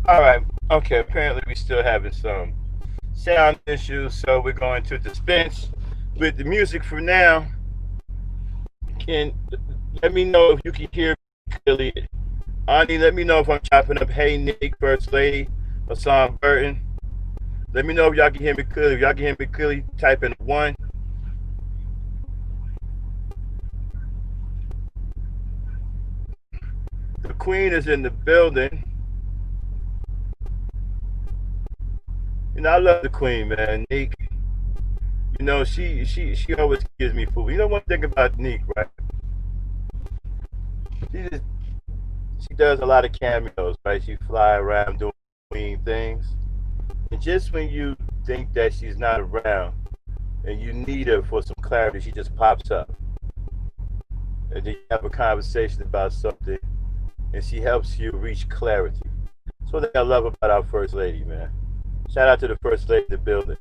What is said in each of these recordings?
All right. Okay. Apparently, we still having some sound issues, so we're going to dispense with the music for now. Can let me know if you can hear me clearly. Ani, let me know if I'm chopping up. Hey, Nick, First Lady, Hassan Burton. Let me know if y'all can hear me clearly. If y'all can hear me clearly, type in one. The Queen is in the building. You know, I love the Queen, man. Nick. You know, she always gives me food. You know one thing about Nick, right? She just she does a lot of cameos, right? She fly around doing Queen things. And just when you think that she's not around and you need her for some clarity, she just pops up. And then you have a conversation about something and she helps you reach clarity. That's what I love about our First Lady, man. Shout out to the First Lady of the building.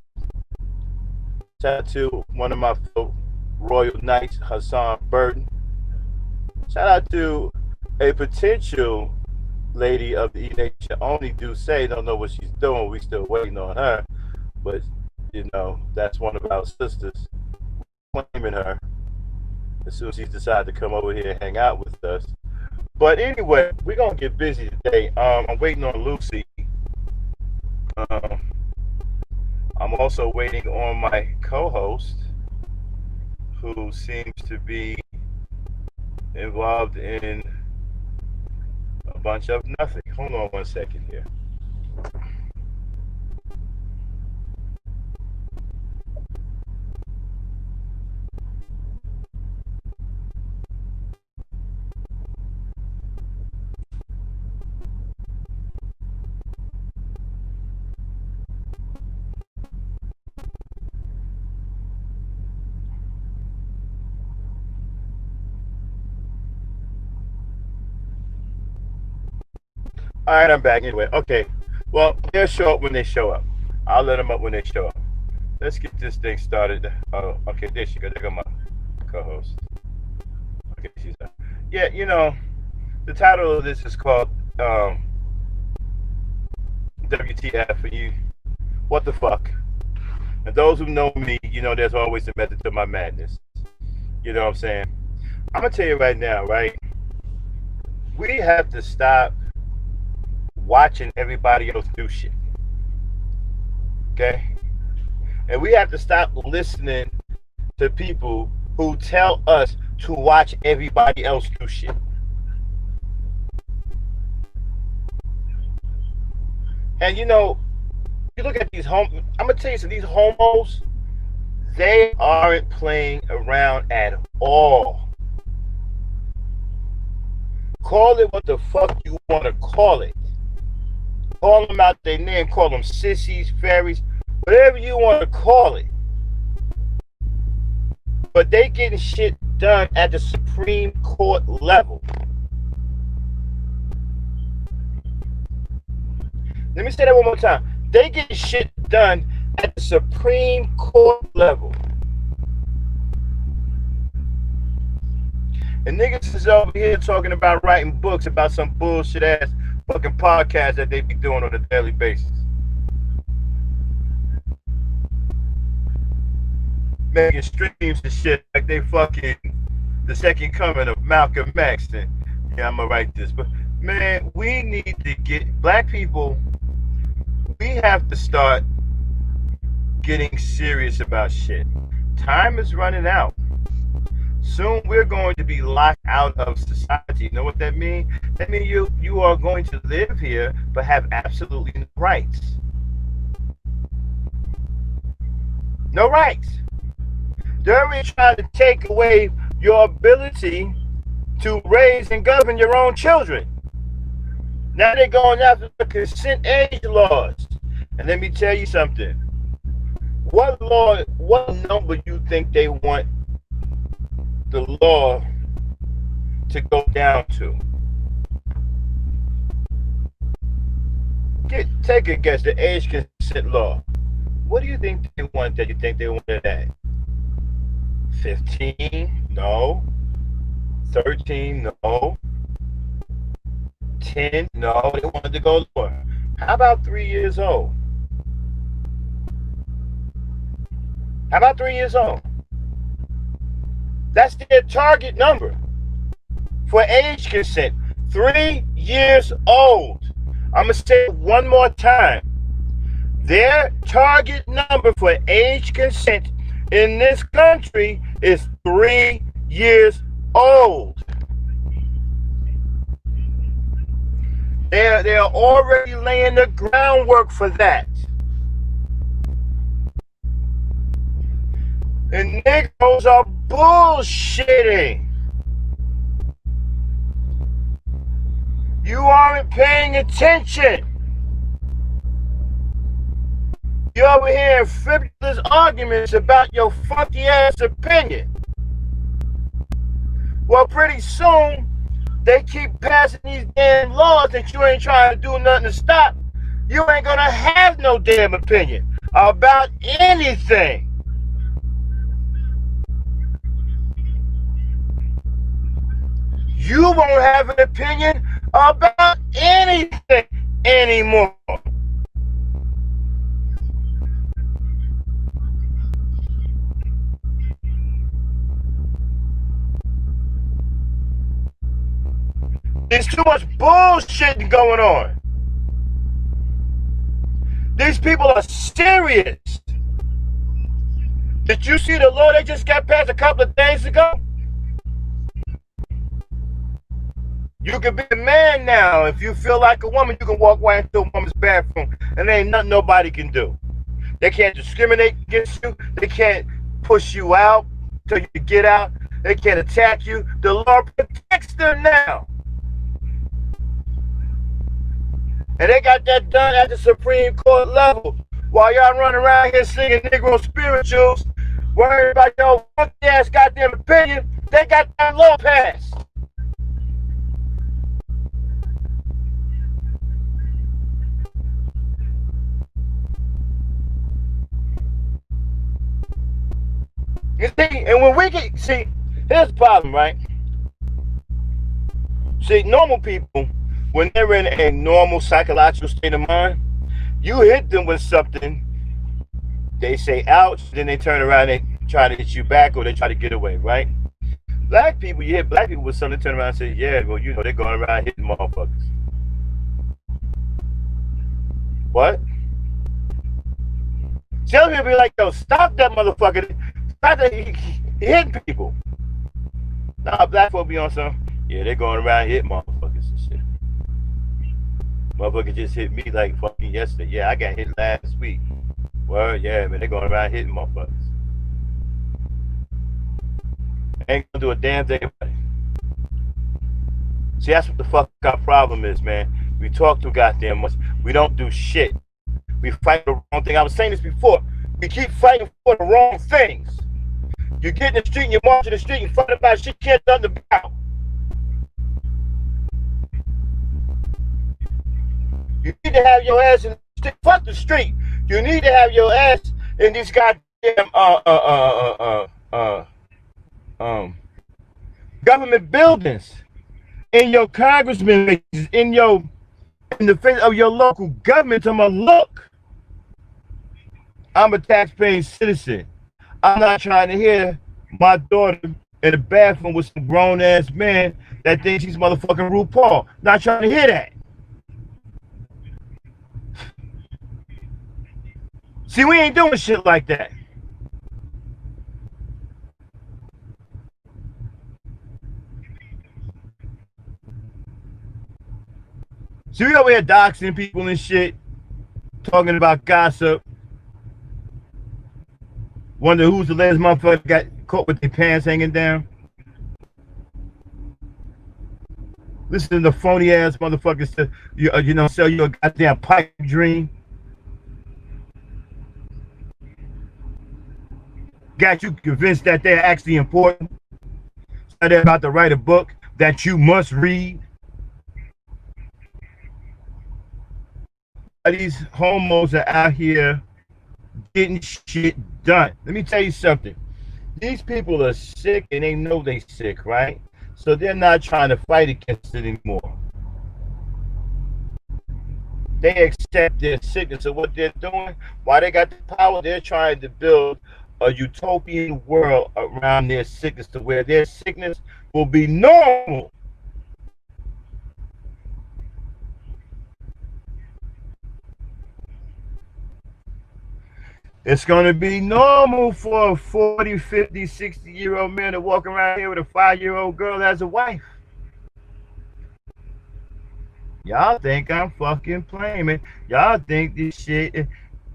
Shout out to one of my fellow Royal Knights, Hassan Burton. Shout out to a potential lady of the E Nation. Only do say don't know what she's doing. We still waiting on her, but you know that's one of our sisters. Claiming her as soon as she's decided to come over here and hang out with us. But anyway, we're gonna get busy today. I'm waiting on Lucy. Um, I'm also waiting on my co-host, who seems to be involved in a bunch of nothing. Hold on one second here. All right, I'm back anyway. Okay, well, they'll show up when they show up. I'll let them up when they show up. Let's get this thing started. Oh, okay, there she goes. There go my co-host. Okay, she's up. Yeah, you know, the title of this is called WTF for you. What the fuck? And those who know me, you know, there's always a method to my madness. You know what I'm saying? I'm gonna tell you right now, right? We have to stop watching everybody else do shit. Okay? And we have to stop listening to people who tell us to watch everybody else do shit. And you know, you look at these I'm gonna tell you something, these homos, they aren't playing around at all. Call it what the fuck you want to call it. Call them out their name, call them sissies, fairies, whatever you want to call it. But they getting shit done at the Supreme Court level. Let me say that one more time. They get shit done at the Supreme Court level. And niggas is over here talking about writing books about some bullshit ass fucking podcast that they be doing on a daily basis. Making streams and shit like they fucking the second coming of Malcolm X. And yeah, I'm gonna write this. But man, we need to get black people, we have to start getting serious about shit. Time is running out. Soon we're going to be locked out of society. You know what that means? That means you are going to live here but have absolutely no rights. No rights. They're already trying to take away your ability to raise and govern your own children. Now they're going after the consent age laws. And let me tell you something. What number you think they want the law to go down to? Take a guess. The age consent law. What do you think they want? That you think they wanted at 15? No. 13? No. 10? No. They wanted to go lower. How about 3 years old? How about 3 years old? That's their target number for age consent. 3 years old. I'm going to say it one more time. Their target number for age consent in this country is 3 years old. They're already laying the groundwork for that. And niggas are bullshitting. You aren't paying attention. You're over here in frivolous arguments about your funky ass opinion. Well, pretty soon, they keep passing these damn laws that you ain't trying to do nothing to stop. You ain't gonna have no damn opinion about anything. You won't have an opinion about anything anymore. There's too much bullshit going on. These people are serious. Did you see the law they just got passed a couple of days ago? You can be a man now. If you feel like a woman, you can walk right into a woman's bathroom and there ain't nothing nobody can do. They can't discriminate against you. They can't push you out till you get out. They can't attack you. The law protects them now. And they got that done at the Supreme Court level. While y'all running around here singing Negro spirituals, worried about your funky ass goddamn opinion, they got that law passed. You see, and when we get, see, here's the problem, right? See, normal people, when they're in a normal psychological state of mind, you hit them with something, they say ouch, then they turn around and try to hit you back or they try to get away, right? Black people, you hit black people with something, turn around and say, yeah, well, you know, they're going around hitting motherfuckers. What? Tell me, be like, yo, stop that motherfucker. Stop that, he hitting people. Nah, black folk be on some, yeah, they're going around hitting motherfuckers and shit. Motherfucker just hit me like fucking yesterday. Yeah, I got hit last week. Well, yeah, man, they're going around hitting motherfuckers. Ain't gonna do a damn thing about it. See, that's what the fuck our problem is, man. We talk too goddamn much. We don't do shit. We fight the wrong thing. I was saying this before. We keep fighting for the wrong things. You get in the street and you march in the street and fight about shit you can't do nothing about. You need to have your ass in the street. Fuck the street. You need to have your ass in these goddamn government buildings, in your congressman races, in the face of your local government. I'm gonna look. I'm a taxpaying citizen. I'm not trying to hear my daughter in the bathroom with some grown ass man that thinks he's motherfucking RuPaul. Not trying to hear that. See, we ain't doing shit like that. See, we over here doxing people and shit, talking about gossip. Wonder who's the latest motherfucker got caught with their pants hanging down. Listen to the phony ass motherfuckers to, you know, sell you a goddamn pipe dream. Got you convinced that they're actually important. So they're about to write a book that you must read. These homos are out here getting shit done. Let me tell you something. These people are sick and they know they sick, right? So they're not trying to fight against it anymore. They accept their sickness. So what they're doing, why they got the power, they're trying to build a utopian world around their sickness to where their sickness will be normal. It's going to be normal for a 40, 50, 60-year-old man to walk around here with a 5-year-old girl as a wife. Y'all think I'm fucking playing, man. Y'all think this shit,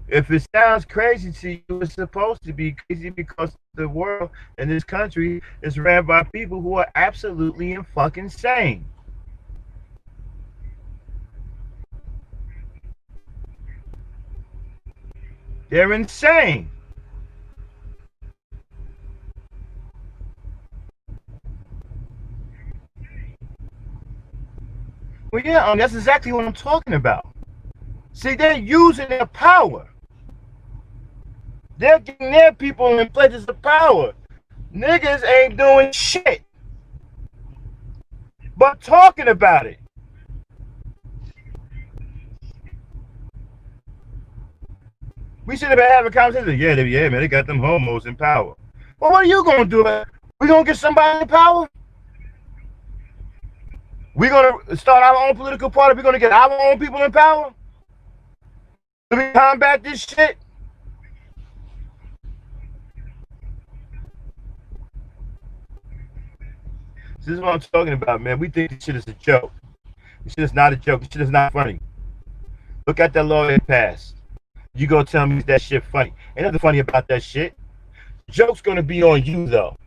if it sounds crazy to you, it's supposed to be crazy because the world and this country is ran by people who are absolutely fucking insane. They're insane. Well, yeah, that's exactly what I'm talking about. See, they're using their power. They're getting their people in places of power. Niggas ain't doing shit but talking about it. We should have been having a conversation. Yeah, man, they got them homos in power. Well, what are you gonna do? We gonna get somebody in power? We gonna start our own political party? We gonna get our own people in power? Do we combat this shit? This is what I'm talking about, man. We think this shit is a joke. This shit is not a joke. This shit is not funny. Look at that law it passed. You gonna tell me that shit funny? Ain't nothing funny about that shit. Joke's gonna be on you though.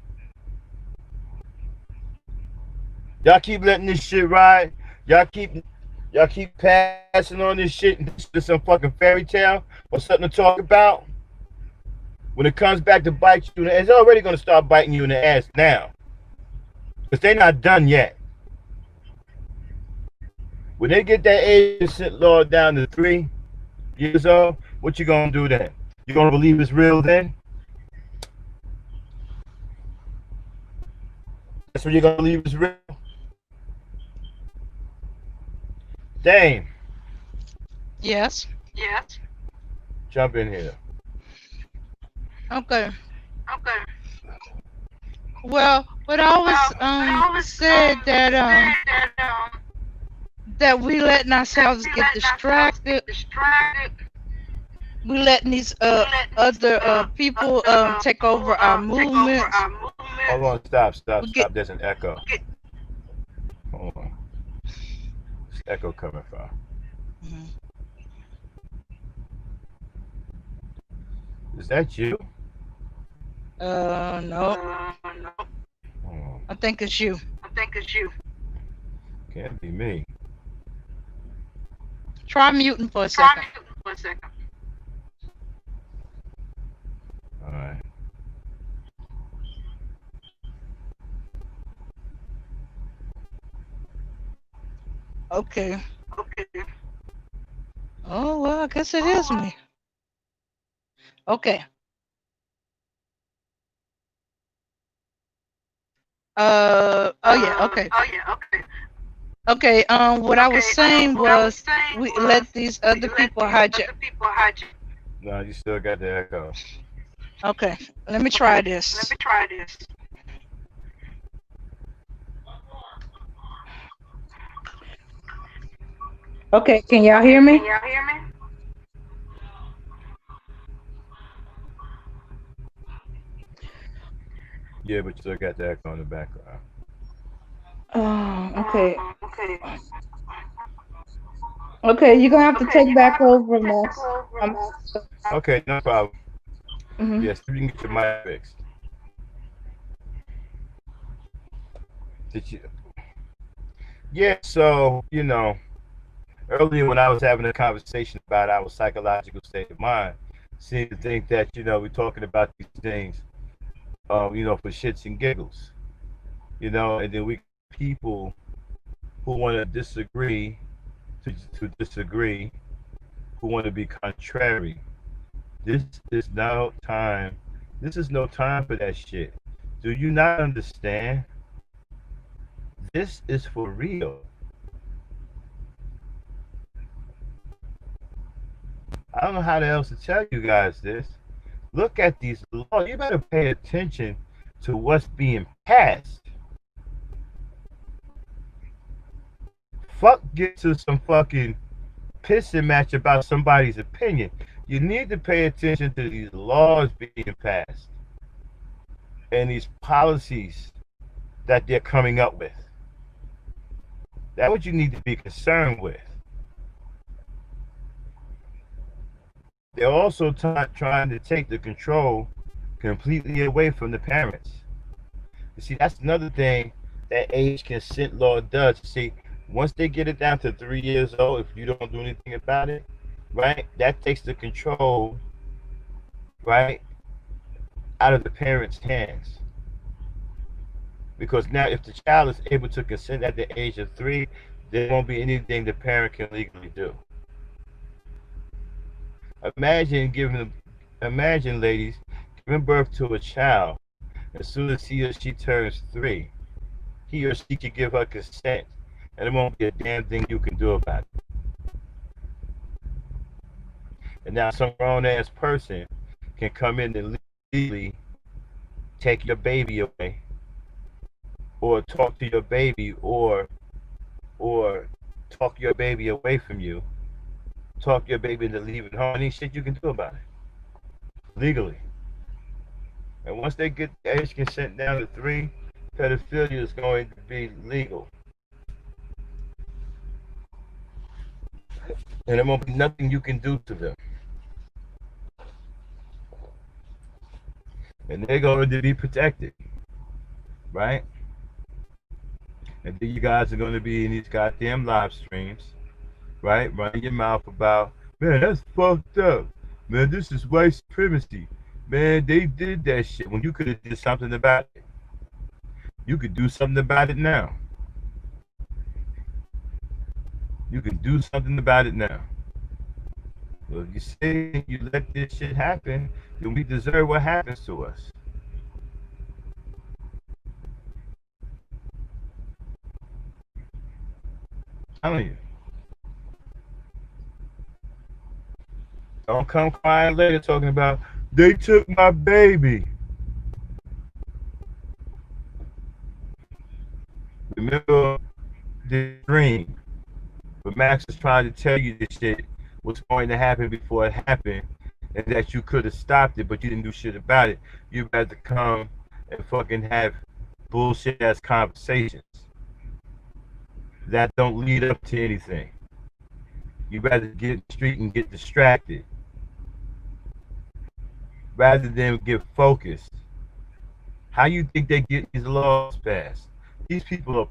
Y'all keep letting this shit ride. Y'all keep passing on this shit and this is some fucking fairy tale or something to talk about. When it comes back to bite you, it's already gonna start biting you in the ass now. Because they're not done yet. When they get that 80% law down to 3 years old, what you gonna do then? You gonna believe it's real then? That's when you're gonna believe it's real? Dame. Yes. Jump in here. Okay. Well, but I always said that we letting ourselves get distracted. We letting these other people take over our movements. Hold on, stop. There's an echo. Hold on. There's echo coming from. Is that you? No. I think it's you. Can't be me. Try muting for a second. All right. Okay. Oh, well, I guess it is me. Okay. Oh yeah, okay. Okay, what I was saying was we let these other people hijack. No, you still got the echo. Okay, let me try this. Okay, can y'all hear me? Yeah, but you still got the echo in the background. Oh, okay. Okay, you're gonna have to take back over next. Okay, no problem. Mm-hmm. Yes, you can get your mic fixed. Did you? Yeah, so, earlier when I was having a conversation about our psychological state of mind, seemed to think that, we're talking about these things, for shits and giggles, and then we people who want to disagree, to disagree, who want to be contrary. This is no time. This is no time for that shit. Do you not understand? This is for real. I don't know how else to tell you guys this. Look at these laws. You better pay attention to what's being passed. Fuck get to some fucking pissing match about somebody's opinion. You need to pay attention to these laws being passed and these policies that they're coming up with. That's what you need to be concerned with. They're also trying to take the control completely away from the parents. You see, that's another thing that age consent law does. See, once they get it down to 3 years old, if you don't do anything about it, right, that takes the control, right, out of the parents' hands. Because now if the child is able to consent at the age of 3, there won't be anything the parent can legally do. Imagine ladies, giving birth to a child, as soon as he or she turns 3, he or she can give her consent, and there won't be a damn thing you can do about it. And now some grown-ass person can come in and legally take your baby away, or talk to your baby, or talk your baby away from you, talk your baby into leaving home. Any shit you can do about it legally. And once they get the age consent down to 3, pedophilia is going to be legal. And there won't be nothing you can do to them. And they're going to be protected, right? And then you guys are going to be in these goddamn live streams, right? Running your mouth about, man, that's fucked up. Man, this is white supremacy. Man, they did that shit when you could have did something about it. You could do something about it now. You can do something about it now. Well, if you say you let this shit happen, then we deserve what happens to us. I'm telling you. Don't come crying later talking about, they took my baby. Remember the dream. But Max is trying to tell you this shit was going to happen before it happened, and that you could have stopped it, but you didn't do shit about it. You had to come and fucking have bullshit ass conversations that don't lead up to anything. You rather get in the street and get distracted rather than get focused. How you think they get these laws passed? These people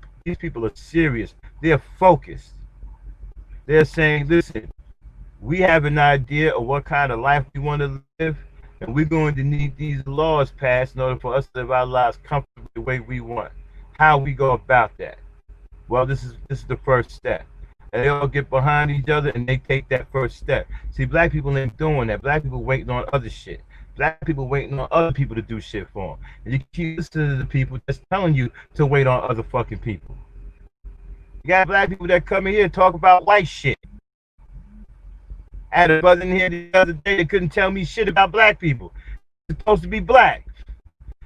are serious. They're focused. They're saying, listen, we have an idea of what kind of life we want to live, and we're going to need these laws passed in order for us to live our lives comfortably the way we want. How we go about that? Well, this is the first step. And they all get behind each other and they take that first step. See, black people ain't doing that. Black people waiting on other shit. Black people waiting on other people to do shit for them. And you keep listening to the people that's telling you to wait on other fucking people. You got black people that come in here and talk about white shit. I had a brother in here the other day that couldn't tell me shit about black people. It's supposed to be black.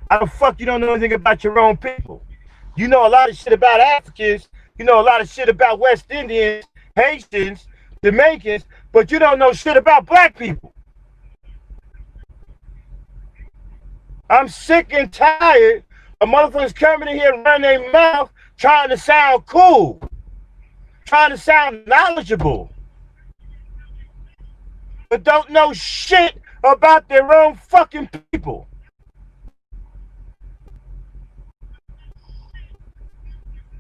How the fuck you don't know anything about your own people? You know a lot of shit about Africans. You know a lot of shit about West Indians, Haitians, Jamaicans, but you don't know shit about black people. I'm sick and tired of motherfuckers coming in here and running their mouth trying to sound cool, trying to sound knowledgeable, but don't know shit about their own fucking people.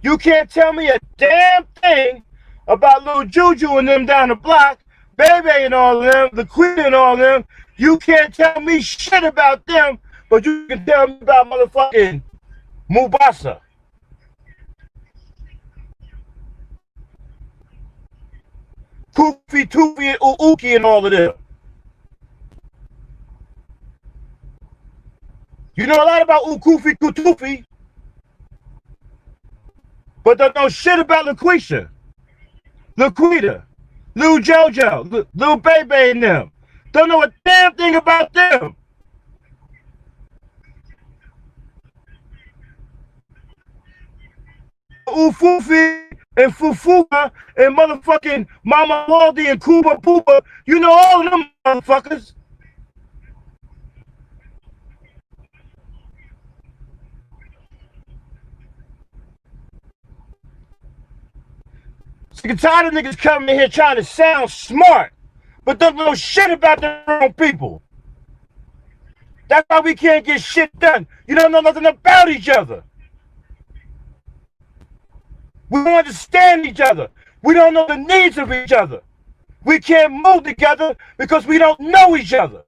You can't tell me a damn thing about Lil Juju and them down the block, Bebe and all of them, the Queen and all of them. You can't tell me shit about them, but you can tell me about motherfucking Mubasa. Kufi, Tufi, and Uuki and all of them. You know a lot about Ukufi, Kutufi, but don't know shit about Laquita. Lil JoJo, Lil Bebe and them. Don't know a damn thing about them. Ufufi and Fufuka and motherfucking Mama Waldy and Kuba Poopa. You know all of them motherfuckers. Sick and tired of niggas coming in here trying to sound smart, but don't know shit about their own people. That's why we can't get shit done. You don't know nothing about each other. We don't understand each other. We don't know the needs of each other. We can't move together because we don't know each other.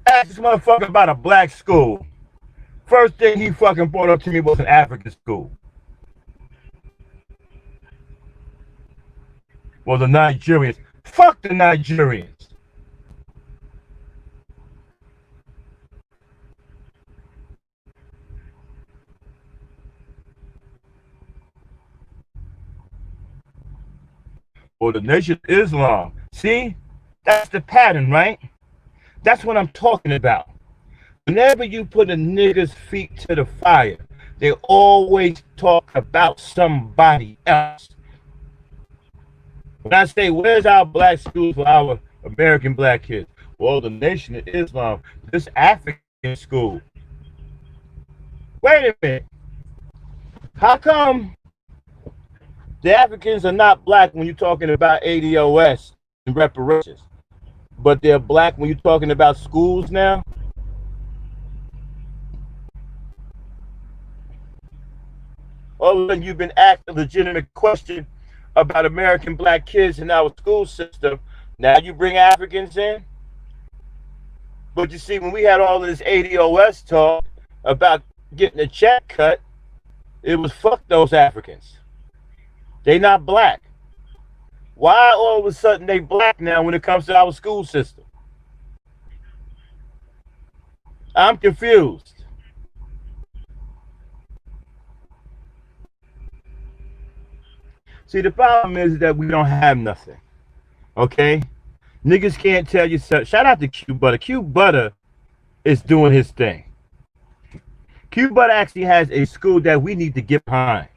Ask this motherfucker about a black school. First thing he fucking brought up to me was an African school. Well, the Nigerians. Fuck the Nigerians. Or the Nation of Islam. See? That's the pattern, right? That's what I'm talking about. Whenever you put a nigga's feet to the fire, they always talk about somebody else. When I say, where's our black schools for our American black kids? Well, the Nation of Islam, this African school. Wait a minute. How come the Africans are not black when you're talking about ADOS and reparations, but they're black when you're talking about schools now? All of a sudden, you've been asked a legitimate question about American black kids in our school system. Now you bring Africans in? But you see, when we had all of this ADOS talk about getting a check cut, it was fuck those Africans. They not black. Why all of a sudden they black now when it comes to our school system? I'm confused. See, the problem is that we don't have nothing. Okay? Niggas can't tell you so. Shout out to Q Butter. Q Butter is doing his thing. Q Butter actually has a school that we need to get behind.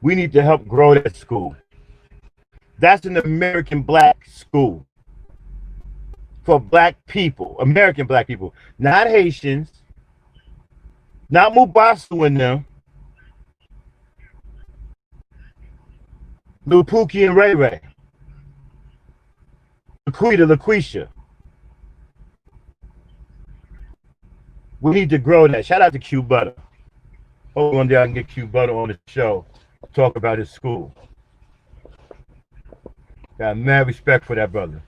We need to help grow that school. That's an American black school for black people, American black people, not Haitians, not Mubasu and them, Lil Pookie and Ray Ray, LaQuisha. We need to grow that. Shout out to Q Butter. Hope one day I can get Q Butter on the show, talk about his school. Got mad respect for that brother.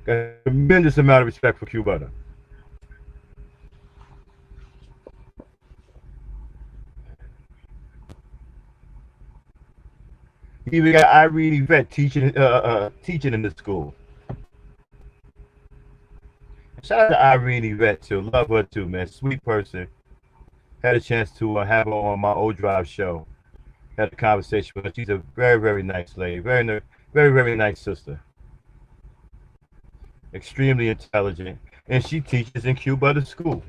Got a tremendous amount of respect for Q Butter. He even got Irene Yvette teaching in the school. Shout out to Irene Yvette too. Love her too, man. Sweet person. Had a chance to have her on my old drive show. Had a conversation with her. She's a very, very nice lady. Very, very, very nice sister. Extremely intelligent. And she teaches in Q Butter School.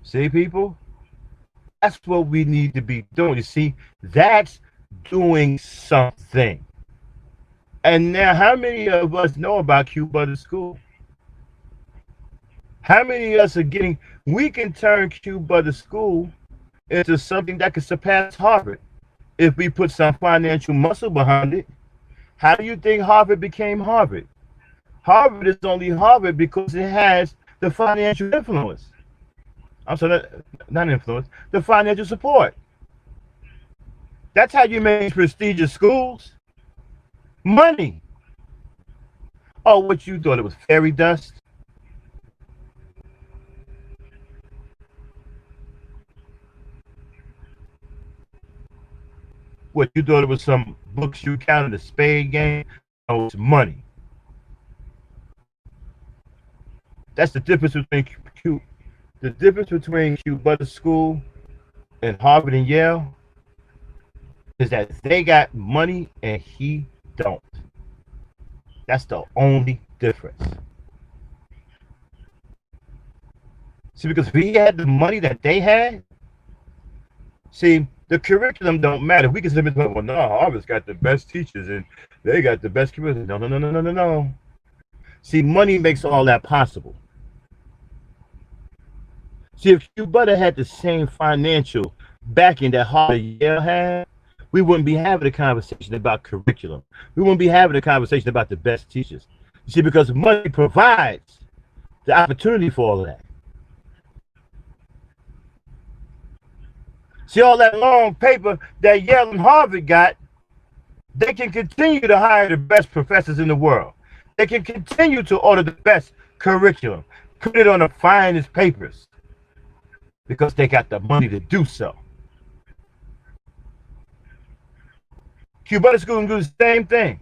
See, people? That's what we need to be doing. You see, that's doing something. And now, how many of us know about Q Butter School? How many of us are getting, we can turn Q Butter School into something that could surpass Harvard if we put some financial muscle behind it. How do you think Harvard became Harvard? Harvard is only Harvard because it has the financial influence. I'm sorry, not influence, the financial support. That's how you make prestigious schools. Money. Oh, what you thought it was fairy dust? What, you thought it was some books you counted, a spade game? No, it's money. That's the difference between Q Butter School and Harvard and Yale is that they got money and he don't. That's the only difference. See, because if he had the money that they had, see, the curriculum don't matter. We can say, well, no, Harvard's got the best teachers and they got the best curriculum. No, no, no, no, no, no, no. See, money makes all that possible. See, if Q Butter had the same financial backing that Harvard and Yale had, we wouldn't be having a conversation about curriculum. We wouldn't be having a conversation about the best teachers. You see, because money provides the opportunity for all of that. See, all that long paper that Yale and Harvard got, they can continue to hire the best professors in the world. They can continue to order the best curriculum, put it on the finest papers, because they got the money to do so. Q Butter School can do the same thing.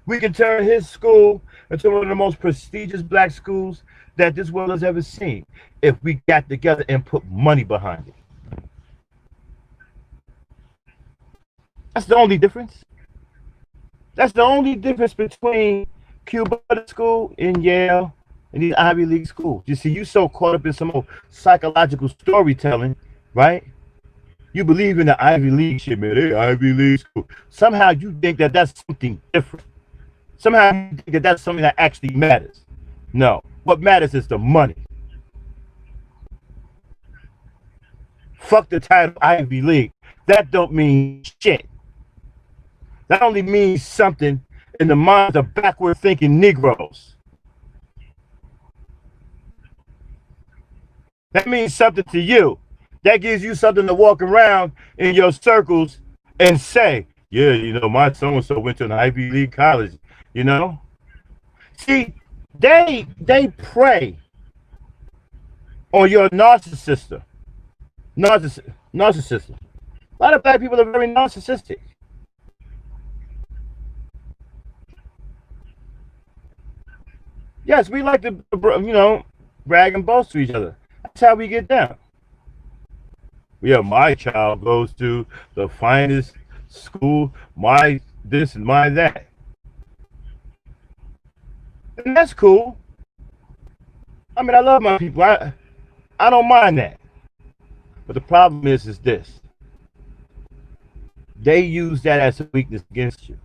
We can turn his school into one of the most prestigious black schools that this world has ever seen if we got together and put money behind it. That's the only difference. That's the only difference between Q Butter School and Yale and these Ivy League schools. You see, you so caught up in some old psychological storytelling, right? You believe in the Ivy League shit, man. They Ivy League school. Somehow you think that that's something different. Somehow you think that that's something that actually matters. No, what matters is the money. Fuck the title Ivy League. That don't mean shit. That only means something in the minds of backward thinking Negroes. That means something to you. That gives you something to walk around in your circles and say, yeah, you know, my so-and-so went to an Ivy League college, you know? See, they prey on your narcissism. Narcissism. A lot of black people are very narcissistic. Yes, we like to, you know, brag and boast to each other. That's how we get down. Yeah, my child goes to the finest school, my this and my that. And that's cool. I mean, I love my people. I don't mind that. But the problem is this. They use that as a weakness against you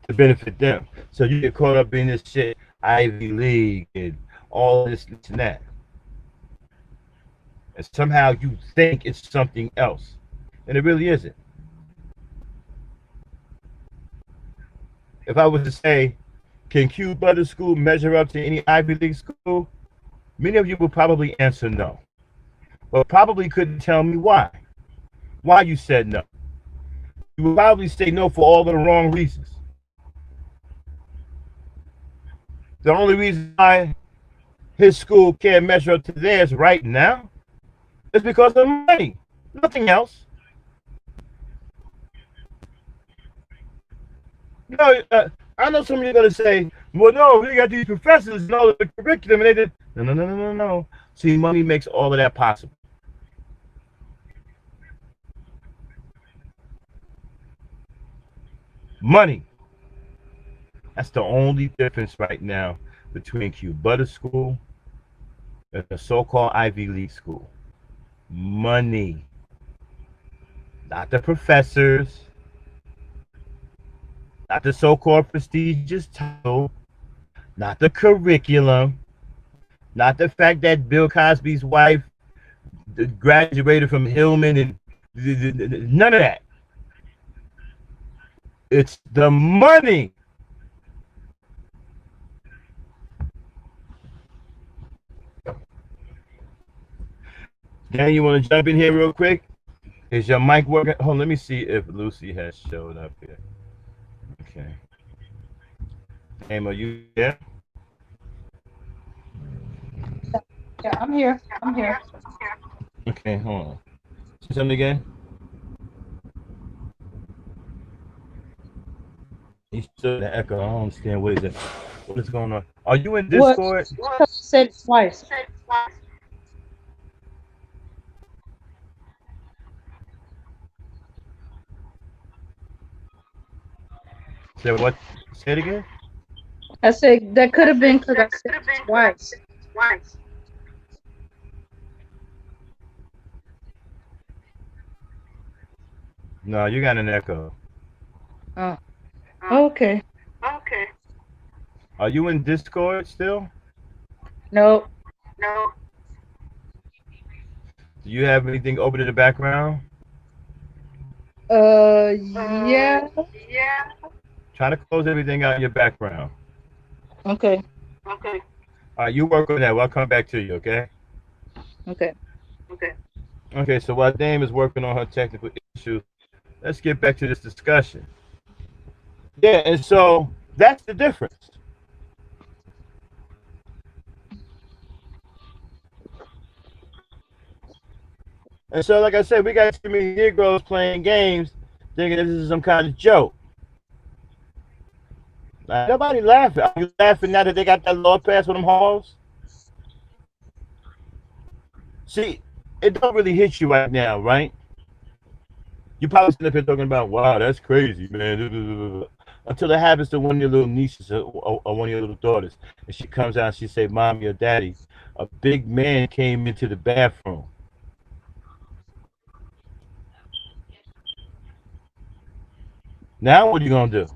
to benefit them. So you get caught up in this shit, Ivy League and all this and that. And somehow you think it's something else. And it really isn't. If I was to say, can Q Butter School measure up to any Ivy League school? Many of you would probably answer no. But probably couldn't tell me why. Why you said no. You would probably say no for all the wrong reasons. The only reason why his school can't measure up to theirs right now is because of money. Nothing else. You know, I know some of you are going to say, well, no, they got these professors and all the curriculum, and they did. No, no, no, no, no, no. See, money makes all of that possible. Money. That's the only difference right now between Q Butter School and the so-called Ivy League school. Money. Not the professors. Not the so-called prestigious title. Not the curriculum. Not the fact that Bill Cosby's wife graduated from Hillman and none of that. It's the money. Dan, you want to jump in here real quick? Is your mic working? Hold on, let me see if Lucy has showed up here. Okay. Am, are you there? Yeah, I'm here. I'm here. Okay, hold on. Say something again? You still in the echo. I don't understand what is it. What is going on? Are you in What? Discord? Said it twice. Say what? Say it again. I said that could have been because I said it twice. No, you got an echo. Oh, okay. Are you in Discord still? No. Do you have anything open in the background? Yeah. Try to close everything out in your background. Okay. All right, you work on that. I'll come back to you, okay? Okay. Okay, so while Dame is working on her technical issues, let's get back to this discussion. Yeah, and so that's the difference. And so, like I said, we got too many Negroes playing games thinking this is some kind of joke. Nobody laughing. Are you laughing now that they got that law passed with them halls? See, it don't really hit you right now, right? You probably sitting up here talking about, wow, that's crazy, man. Until it happens to one of your little nieces or one of your little daughters. And she comes out and she say, Mommy or Daddy, a big man came into the bathroom. Now what are you going to do?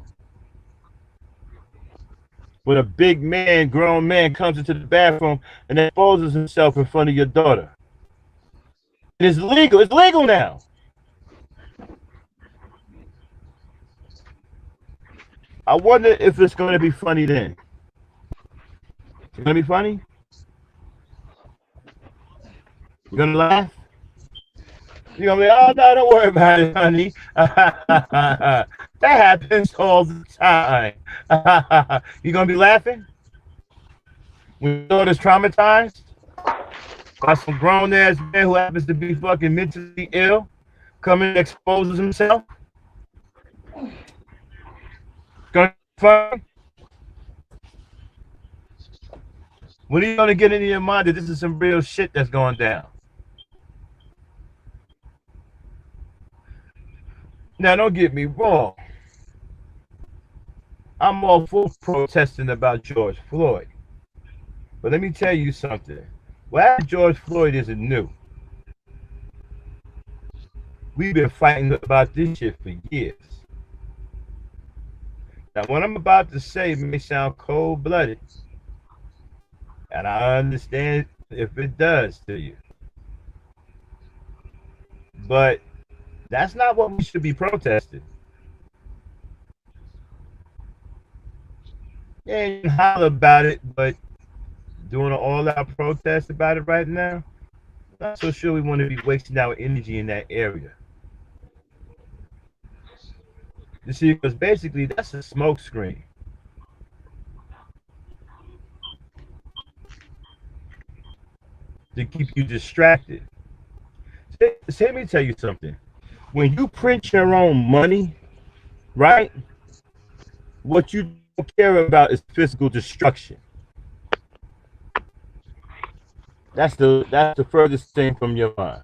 When a big man, grown man, comes into the bathroom and exposes himself in front of your daughter. And it's legal. It's legal now. I wonder if it's going to be funny then. It's going to be funny? You're going to laugh? You're going to be, oh, no, don't worry about it, honey. That happens all the time. You're going to be laughing? When your daughter's traumatized by some grown-ass man who happens to be fucking mentally ill, come and exposes himself? Going to be funny? When are you going to get into your mind that this is some real shit that's going down? Now, don't get me wrong. I'm all for protesting about George Floyd. But let me tell you something. What happened to George Floyd isn't new. We've been fighting about this shit for years. Now, what I'm about to say may sound cold-blooded. And I understand if it does to you. But that's not what we should be protesting. Yeah, you can holler about it, but doing an all-out protest about it right now, I'm not so sure we want to be wasting our energy in that area. You see, because basically that's a smoke screen. To keep you distracted. See, let me tell you something. When you print your own money, right? What you don't care about is physical destruction. That's the furthest thing from your mind.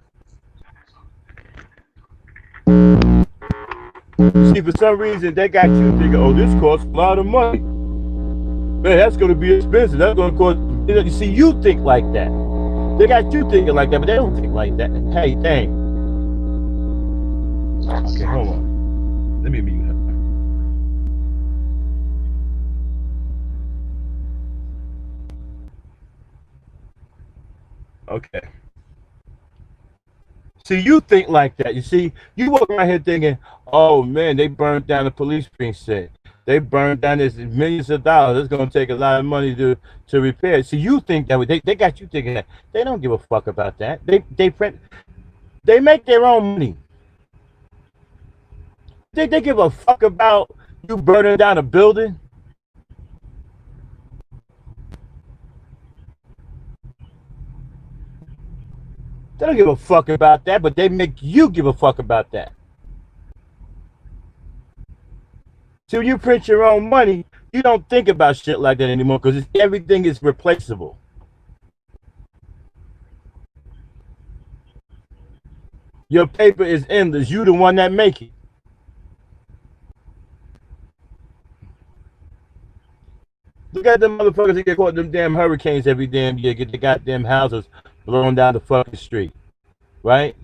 See, for some reason they got you thinking, oh, this costs a lot of money. Man, that's gonna be expensive. That's gonna cost. You see, you think like that. They got you thinking like that, but they don't think like that. Hey, dang. Okay, hold on. Let me mute her. Okay. See, you think like that. You see, you walk around here thinking, oh man, they burned down the police precinct. They burned down this millions of dollars. It's gonna take a lot of money to repair it. See, you think that way. They got you thinking that. They don't give a fuck about that. They make their own money. They give a fuck about you burning down a building? They don't give a fuck about that, but they make you give a fuck about that. So when you print your own money, you don't think about shit like that anymore because everything is replaceable. Your paper is endless. You the one that make it. Look at them motherfuckers that get caught in them damn hurricanes every damn year, get the goddamn houses blown down the fucking street, right?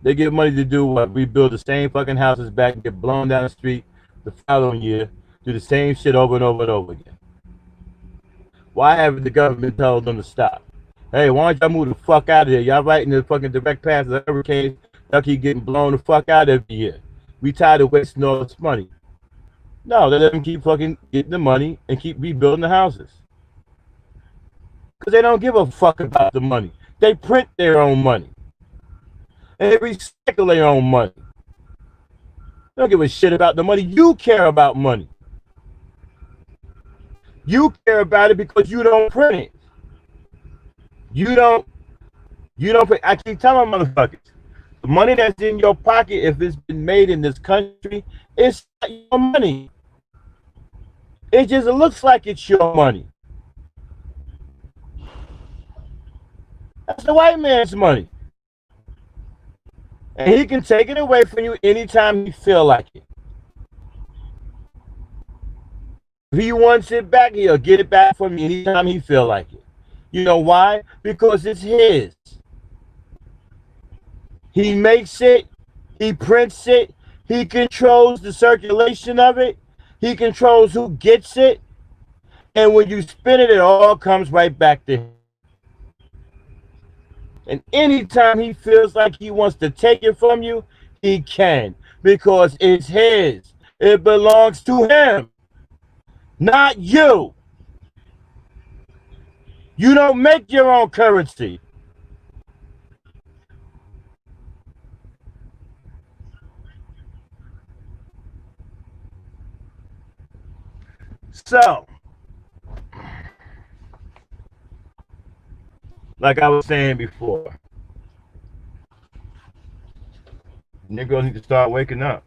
They get money to do what? Rebuild the same fucking houses back and get blown down the street the following year, do the same shit over and over and over again. Why haven't the government told them to stop? Hey, why don't y'all move the fuck out of here? Y'all right in the fucking direct path of the hurricanes. Y'all keep getting blown the fuck out every year. We tired of wasting all this money. No, they let them keep fucking getting the money and keep rebuilding the houses. Because they don't give a fuck about the money. They print their own money. And they recycle their own money. They don't give a shit about the money. You care about money. You care about it because you don't print it. You don't print. I keep telling motherfuckers, the money that's in your pocket, if it's been made in this country, it's not your money. It just looks like it's your money. That's the white man's money. And he can take it away from you anytime he feel like it. If he wants it back, he'll get it back from you anytime he feel like it. You know why? Because it's his. He makes it, he prints it, he controls the circulation of it, he controls who gets it, and when you spin it, it all comes right back to him. And anytime he feels like he wants to take it from you, he can, because it's his. It belongs to him, not you. You don't make your own currency. So, like I was saying before, Negroes need to start waking up.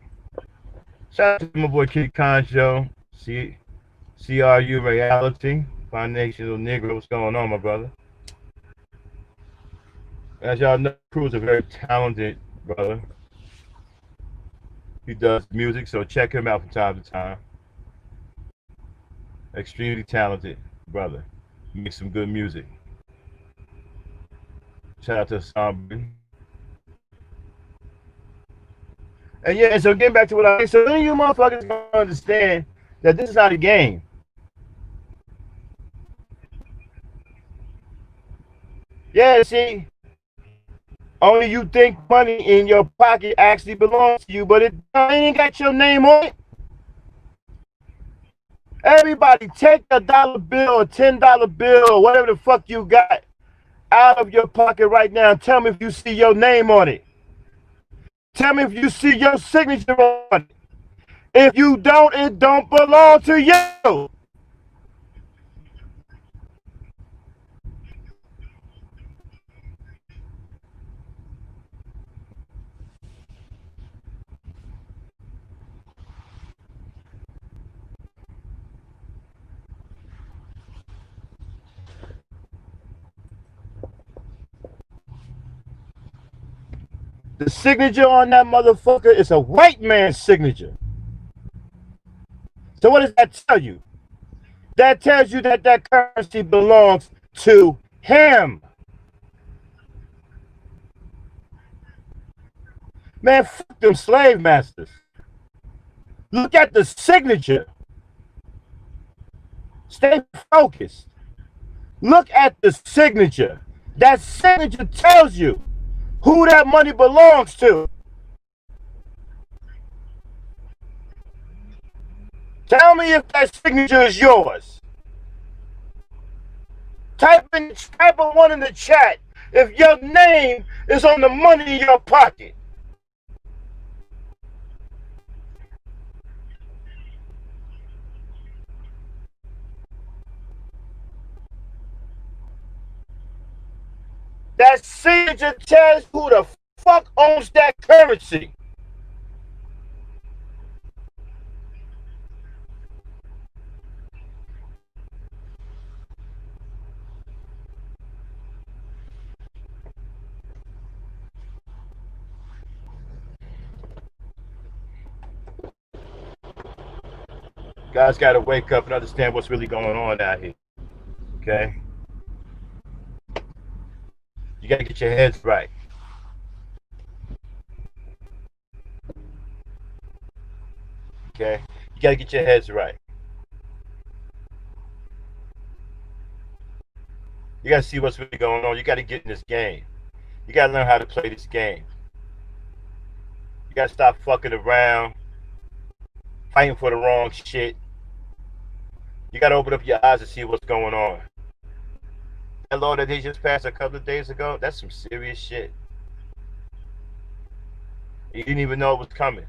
Shout out to my boy Kid Khan Show, CRU Reality, Foundation of Negro. What's going on, my brother? As y'all know, Cruz is a very talented brother. He does music, so check him out from time to time. Extremely talented brother. He makes some good music. Shout out to Sombre. And yeah, so getting back to what I said, so then you motherfuckers gonna understand that this is not a game. Yeah, see, only you think money in your pocket actually belongs to you, but it ain't got your name on it. Everybody take a $1 bill or $10 bill or whatever the fuck you got out of your pocket right now and tell me if you see your name on it. Tell me if you see your signature on it. If you don't, it don't belong to you. The signature on that motherfucker is a white man's signature. So what does that tell you? That tells you that that currency belongs to him. Man, fuck them slave masters. Look at the signature. Stay focused. Look at the signature. That signature tells you who that money belongs to. Tell me if that signature is yours. Type a one in the chat if your name is on the money in your pocket. That signature tells who the fuck owns that currency. Guys got to wake up and understand what's really going on out here. Okay? You got to get your heads right. Okay? You got to get your heads right. You got to see what's really going on. You got to get in this game. You got to learn how to play this game. You got to stop fucking around, fighting for the wrong shit. You got to open up your eyes and see what's going on. That law that they just passed a couple of days ago, that's some serious shit. You didn't even know it was coming.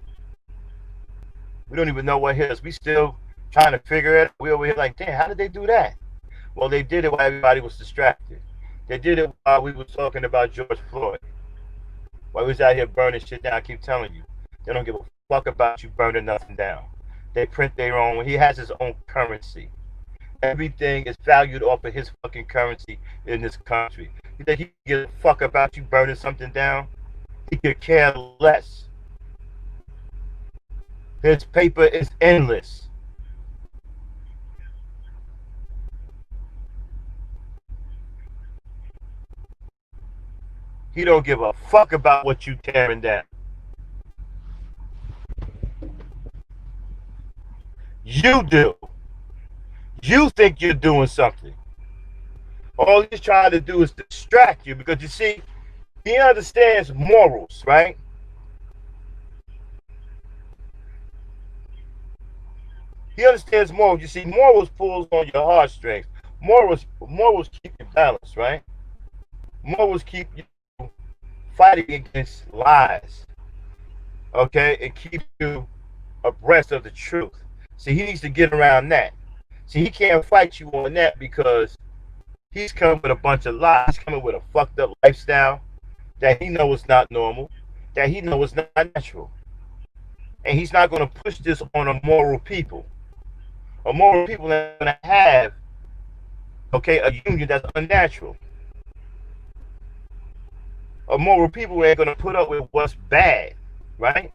We don't even know what hit us. We still trying to figure it out. We over here like, damn, how did they do that? Well, they did it while everybody was distracted. They did it while we were talking about George Floyd. While we was out here burning shit down. I keep telling you, they don't give a fuck about you burning nothing down. They print their own. He has his own currency. Everything is valued off of his fucking currency in this country. You think he give a fuck about you burning something down? He could care less. His paper is endless. He don't give a fuck about what you tearing down. You do. You think you're doing something. All he's trying to do is distract you because you see, he understands morals, right? He understands morals. You see, morals pulls on your heartstrings. Morals keep you balanced, right? Morals keep you fighting against lies, okay, and keep you abreast of the truth. See, he needs to get around that. See, he can't fight you on that because he's coming with a bunch of lies. He's coming with a fucked up lifestyle that he knows is not normal, that he knows is not natural. And he's not going to push this on a moral people. A moral people are going to have, okay, a union that's unnatural. A moral people ain't going to put up with what's bad, right?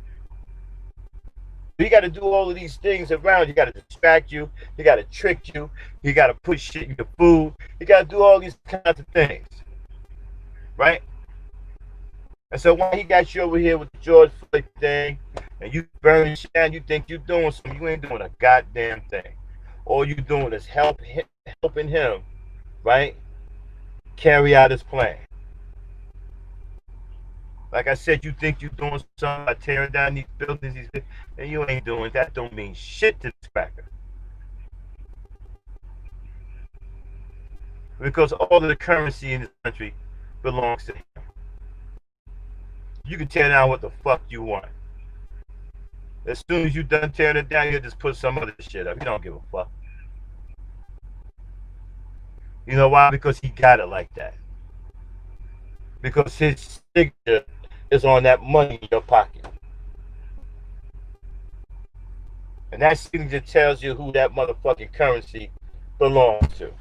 You got to do all of these things around. You got to distract you. You got to trick you. You got to put shit in your food. You got to do all these kinds of things, right? And so when he got you over here with the George Floyd thing, and you burning shit down, you think you're doing something. You ain't doing a goddamn thing. All you doing is helping him, right, carry out his plan. Like I said, you think you're doing something by tearing down these buildings, and you ain't doing that. Don't mean shit to this cracker. Because all of the currency in this country belongs to him. You can tear down what the fuck you want. As soon as you're done tearing it down, you'll just put some other shit up. You don't give a fuck. You know why? Because he got it like that. Because his signature is on that money in your pocket. And that signature tells you who that motherfucking currency belongs to.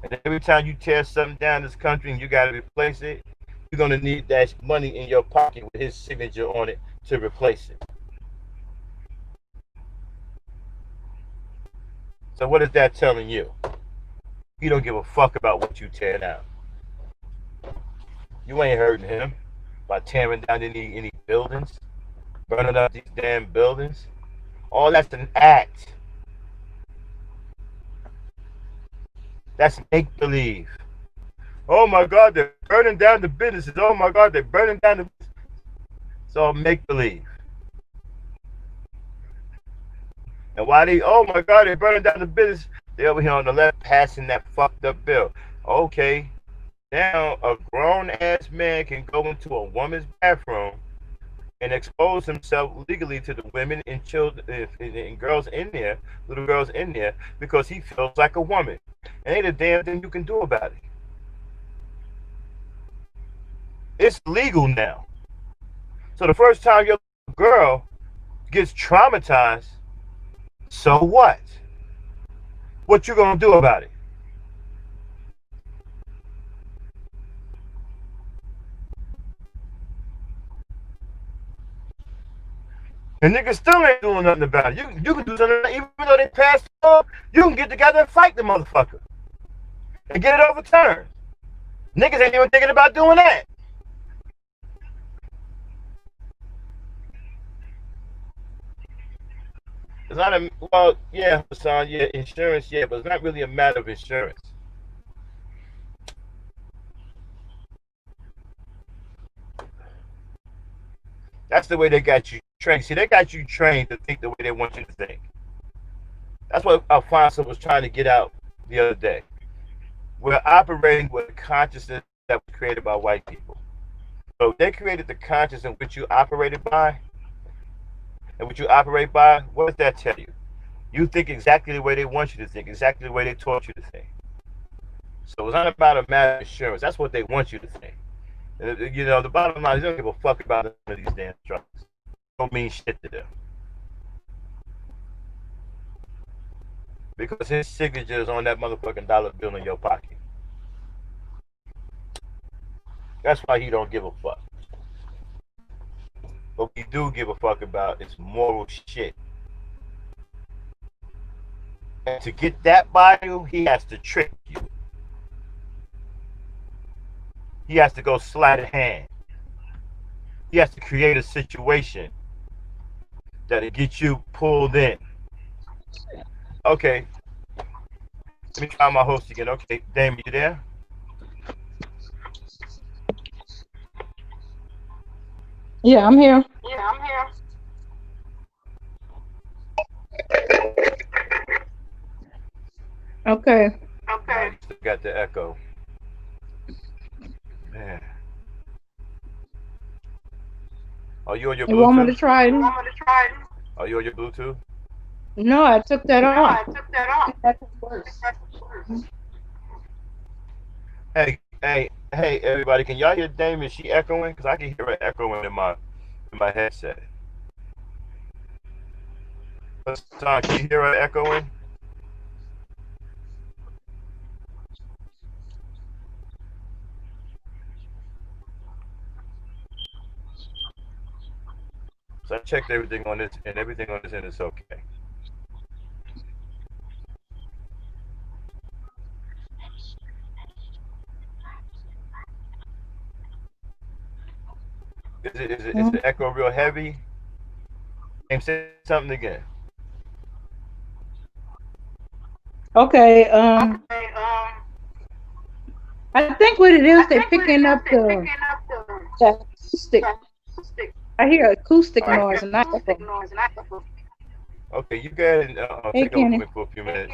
And every time you tear something down in this country and you got to replace it, you're going to need that money in your pocket with his signature on it to replace it. So what is that telling you? You don't give a fuck about what you tear down. You ain't hurting him by tearing down any buildings, burning up these damn buildings. All that's an act. That's make-believe. Oh my God, they're burning down the businesses. Oh my God, they're burning down the businesses. It's all make-believe. And why oh my God, they're burning down the business. They're over here on the left passing that fucked up bill. Okay, now a grown-ass man can go into a woman's bathroom and expose himself legally to the women and children and girls in there, little girls in there, because he feels like a woman. And ain't a damn thing you can do about it. It's legal now. So the first time your girl gets traumatized, so what? What you gonna do about it? And niggas still ain't doing nothing about it. You can do something, even though they passed the law, you can get together and fight the motherfucker. And get it overturned. Niggas ain't even thinking about doing that. It's not a, well, yeah, Hassan, yeah, insurance, yeah, but it's not really a matter of insurance. That's the way they got you trained. See, they got you trained to think the way they want you to think. That's what Alfonso was trying to get out the other day. We're operating with a consciousness that was created by white people. So they created the consciousness in which you operated by, and what you operate by. What does that tell you? You think exactly the way they want you to think, exactly the way they taught you to think. So it's not about a matter of insurance. That's what they want you to think. You know, the bottom line is they don't give a fuck about none of these damn drugs. Don't mean shit to them. Because his signature is on that motherfucking dollar bill in your pocket. That's why he don't give a fuck. What we do give a fuck about is moral shit. And to get that by you, he has to trick you. He has to go sleight of hand. He has to create a situation that'll get you pulled in. Okay. Let me try my host again. Okay, Damon, you there? Yeah, I'm here. Okay. I still got the echo. Man. Are you on your Bluetooth? You want me to try it? Are you on your Bluetooth? No, I took that off. Hey, everybody! Can y'all hear Damon? Is she echoing? Cause I can hear her echoing in my headset. Tom, can you hear her echoing? So I checked everything on this, and everything on this end is okay. Is the echo real heavy? Say something again. Okay. I think what it is, they're picking up the acoustic. I hear acoustic noise and not echo. Okay, you go ahead and take over me for a few minutes.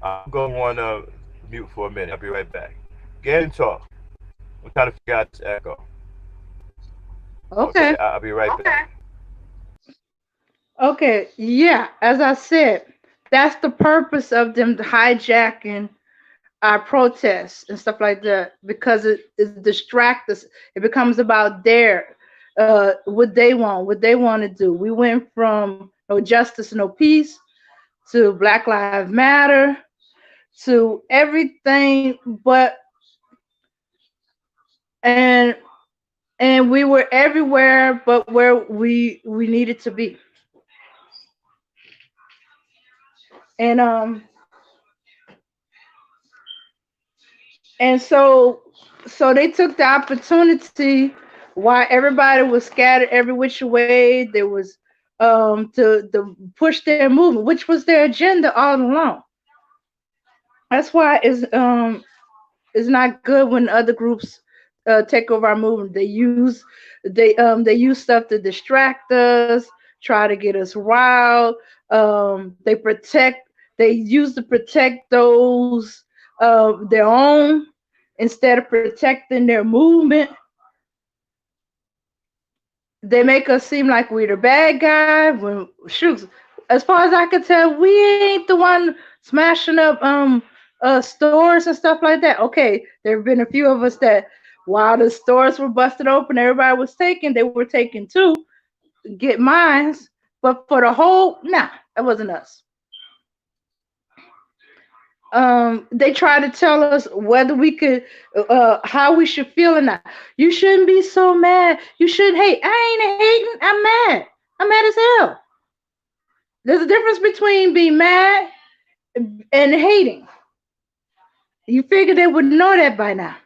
I'll go on mute for a minute. I'll be right back. Go ahead and talk. I'm trying to figure out this echo. Okay. I'll be right back. Okay, yeah, as I said, that's the purpose of them hijacking our protests and stuff like that, because it distracts us. It becomes about what they want to do. We went from no justice, no peace, to Black Lives Matter, to everything but, and we were everywhere but where we needed to be. And so they took the opportunity while everybody was scattered every which way. There was to push their movement, which was their agenda all along. That's why it's not good when other groups take over our movement. They use stuff to distract us, try to get us riled. They use to protect those their own instead of protecting their movement. They make us seem like we're the bad guy. When shoot, as far as I could tell, we ain't the one smashing up stores and stuff like that. Okay, there have been a few of us that while the stores were busted open, everybody was taking. They were taking too, get mines. But for the whole, nah, that wasn't us. They try to tell us whether we could, how we should feel or not. You shouldn't be so mad. You shouldn't hate. I ain't hating. I'm mad. I'm mad as hell. There's a difference between being mad and hating. You figure they would know that by now.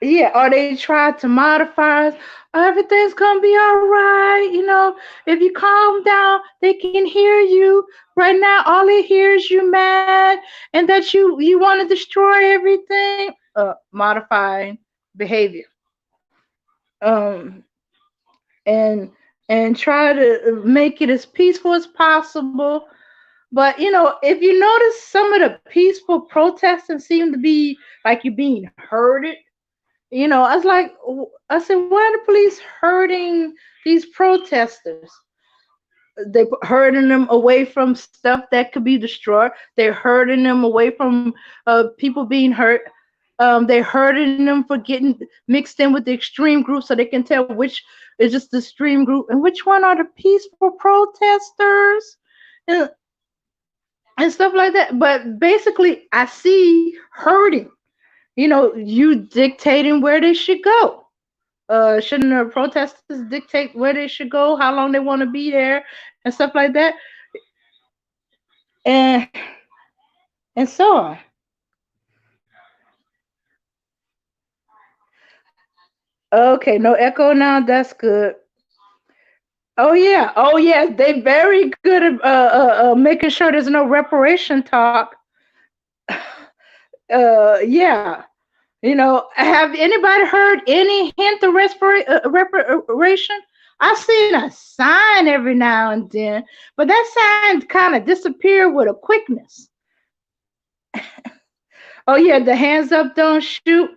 Yeah, or they try to modify us. Everything's gonna be all right. If you calm down, they can hear you. Right now, all they hear is you mad and that you want to destroy everything. Modifying behavior. Um, and try to make it as peaceful as possible. But if you notice, some of the peaceful protesting seem to be like you're being herded. I was like, I said, why are the police hurting these protesters? They're hurting them away from stuff that could be destroyed. They're hurting them away from people being hurt. They're hurting them for getting mixed in with the extreme group so they can tell which is just the extreme group and which one are the peaceful protesters and stuff like that. But basically, I see hurting. You dictating where they should go. Shouldn't the protesters dictate where they should go, how long they want to be there, and stuff like that, and so on. Okay, no echo now. That's good. Oh yeah, they very good at making sure there's no reparation talk. Yeah. Have anybody heard any hint of reparation? I've seen a sign every now and then, but that sign kind of disappeared with a quickness. Oh yeah, the hands up, don't shoot.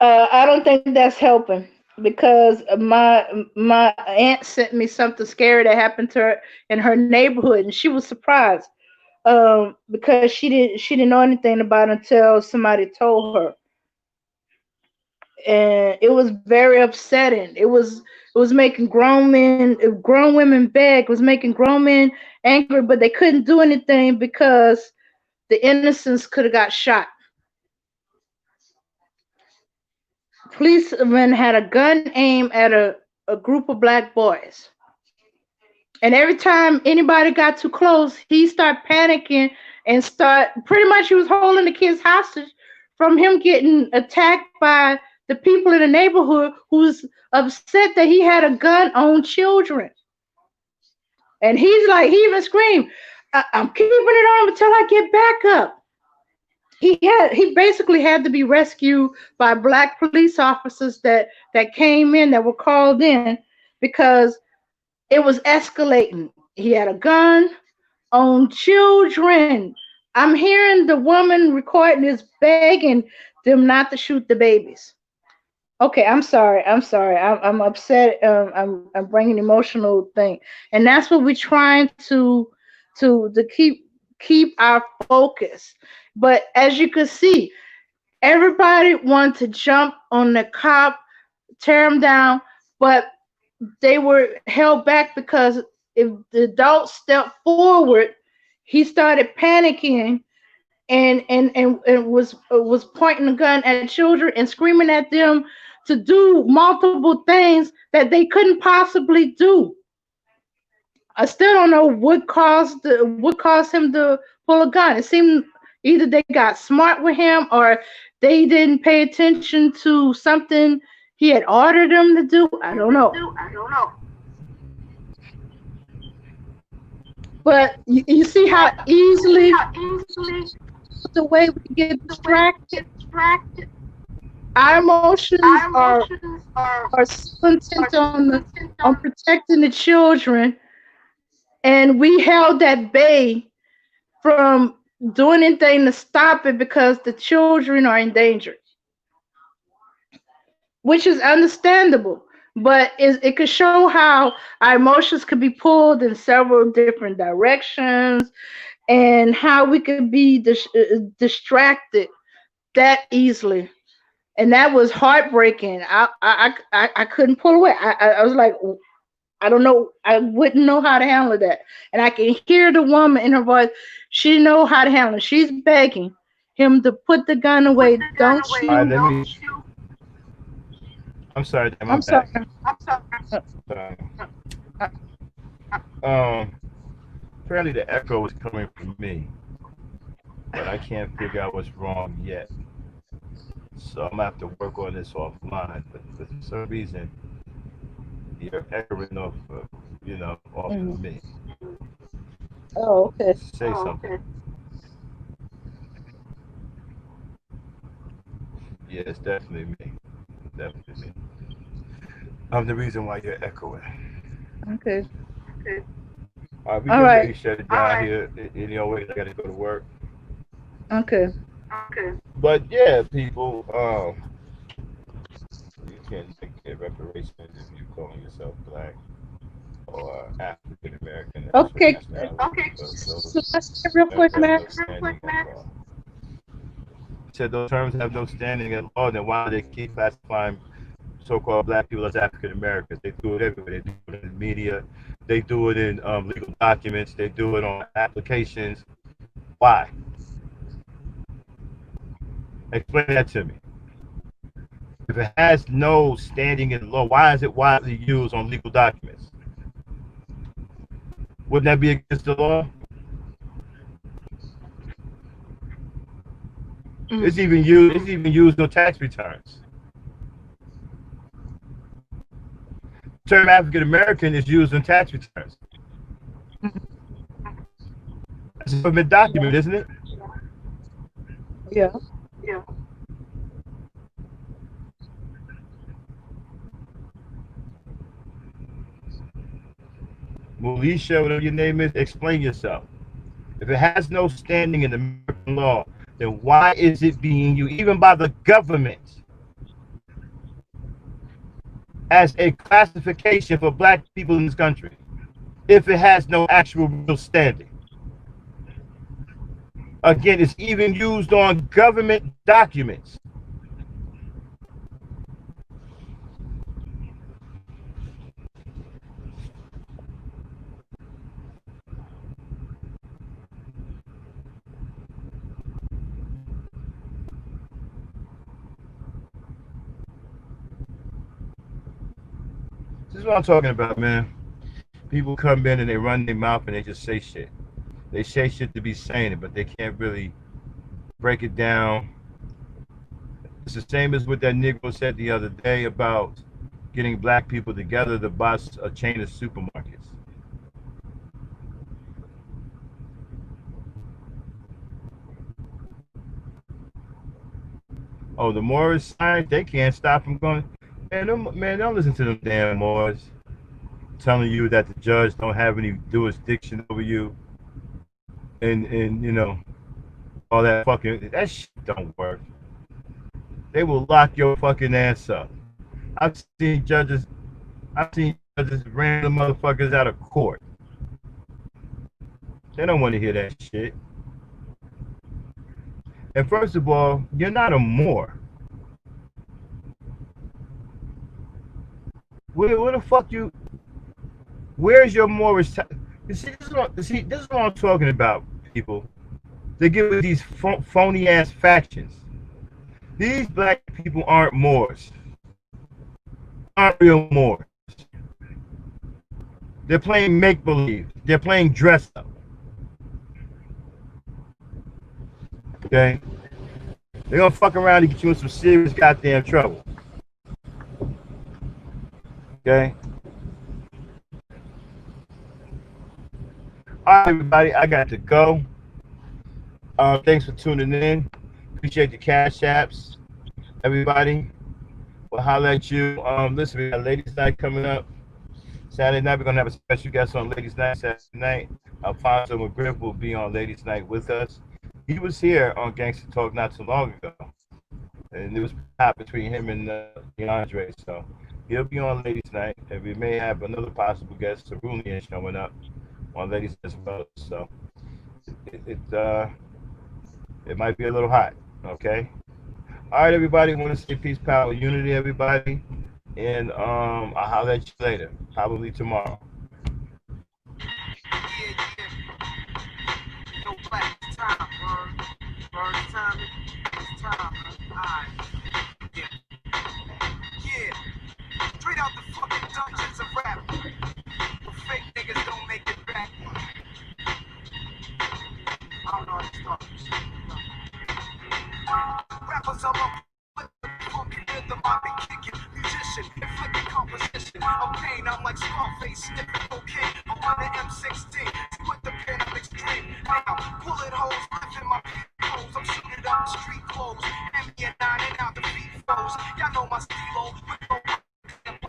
I don't think that's helping because my aunt sent me something scary that happened to her in her neighborhood, and she was surprised. Because she didn't know anything about it until somebody told her, and it was very upsetting. It was making grown women beg. It was making grown men angry, but they couldn't do anything because the innocents could have got shot. Policemen had a gun aimed at a group of black boys. And every time anybody got too close, he started panicking and pretty much he was holding the kids hostage from him getting attacked by the people in the neighborhood who's upset that he had a gun on children. And he's like, he even screamed, I'm keeping it on until I get back up. He basically had to be rescued by black police officers that came in, that were called in, because it was escalating. He had a gun on children. I'm hearing the woman recording this begging them not to shoot the babies. Okay, I'm sorry. I'm upset. I'm bringing emotional thing, and that's what we're trying to keep our focus. But as you can see, everybody wanted to jump on the cop, tear him down, but they were held back because if the adults stepped forward, he started panicking and was pointing a gun at children and screaming at them to do multiple things that they couldn't possibly do. I still don't know what caused him to pull a gun. It seemed either they got smart with him or they didn't pay attention to something he had ordered them to do. I don't know. But you see how easily the way we get distracted. Our emotions are content on protecting the children, and we held at bay from doing anything to stop it because the children are endangered, which is understandable. But it could show how our emotions could be pulled in several different directions, and how we could be distracted that easily. And that was heartbreaking. I couldn't pull away. I was like, I don't know. I wouldn't know how to handle that. And I can hear the woman in her voice. She know how to handle it. She's begging him to put the gun away. Don't shoot. I'm sorry. I'm sorry. Apparently the echo is coming from me, but I can't figure out what's wrong yet. So I'm gonna have to work on this offline. But for some reason, you're echoing off, off of me. Oh, okay. Say something. Yeah, it's definitely me. Definitely me. I'm the reason why you're echoing. Okay. All right, we can shut it down here. Anyways, I gotta go to work. Okay. But yeah, people, you can get reparations if you're calling yourself black or African American. Okay. So let's get real quick, Max. Said those terms have no standing at all. Then why do they keep classifying so-called black people as African Americans? They do it everywhere. They do it in the media. They do it in legal documents. They do it on applications. Why? Explain that to me. If it has no standing in law, why is it widely used on legal documents? Wouldn't that be against the law? It's even used on tax returns. The term African American is used in tax returns. It's a government document, isn't it? Yeah. Mulisha, whatever your name is, explain yourself. If it has no standing in American law, then why is it being used, even by the government, as a classification for black people in this country, if it has no actual real standing? Again, it's even used on government documents. This is what I'm talking about, man. People come in and they run their mouth and they just say shit. They say shit to be saying it, but they can't really break it down. It's the same as what that Negro said the other day about getting black people together to buy a chain of supermarkets. Oh, the Moors side, they can't stop from going. Man, don't listen to them damn Moors telling you that the judge don't have any jurisdiction over you, and all that that shit don't work. They will lock your fucking ass up. I've seen judges random motherfuckers out of court. They don't want to hear that shit. And first of all, you're not a Moor. Where the fuck you? Where's your Moorish? This is what I'm talking about, people. They give with these phony ass factions. These black people aren't Moors. Aren't real Moors. They're playing make believe. They're playing dress up. Okay? They're gonna fuck around and get you in some serious goddamn trouble. Okay? All right, everybody, I got to go. Thanks for tuning in. Appreciate the cash apps, everybody. We'll holler at you. Listen, we got Ladies Night coming up Saturday night. We're gonna have a special guest on Ladies Night Saturday night. Alfonso McGriff will be on Ladies Night with us. He was here on Gangster Talk not too long ago, and it was hot between him and DeAndre. So he'll be on Ladies Night, and we may have another possible guest, Cerulean, showing up on Ladies as well. So it might be a little hot. Okay. All right, everybody. Want to say peace, power, unity, everybody, and I'll holler at you later, probably tomorrow. Straight out the fucking dungeons of Scarface, sniffing cocaine. I'm on the M16, with the pen of extreme. Now, bullet holes, lifting my clothes. I'm suited up, street clothes. Emmy and 9 and out the beat flows. Y'all know my stilo, with no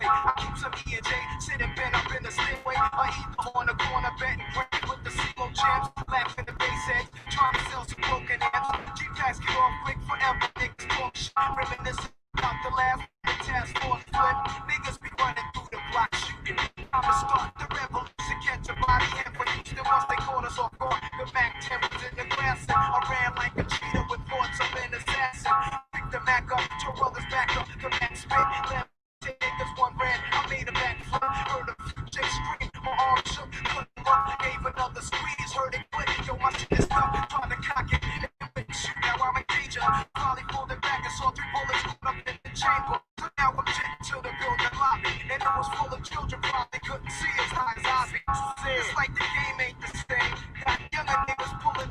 I keep some E&J, sitting bent up in the stairway. I eat on the corner, betting break with the CeeLo champs. Laughing the bass heads, trying to sell some broken amps. G-Packs get off quick forever, niggas talk shit. Reminiscing about the last task force flip. Niggas be running through the block shooting. I'ma start the revolution, catch a body and for Houston once they caught us off guard. The Mac 10 was in the grass and I ran like a cheetah with thoughts of an assassin. Pick the Mac up, two others back up, the Mac spit. Niggas one ran, I made a backflip. Heard a few chicks scream, my arm shook, couldn't run. Gave another squeeze, heard it click. Yo, my shit is stuck, trying to cock it. And shoot, now I'm in danger. Probably pulled it back and saw 3 bullets going up in the chamber.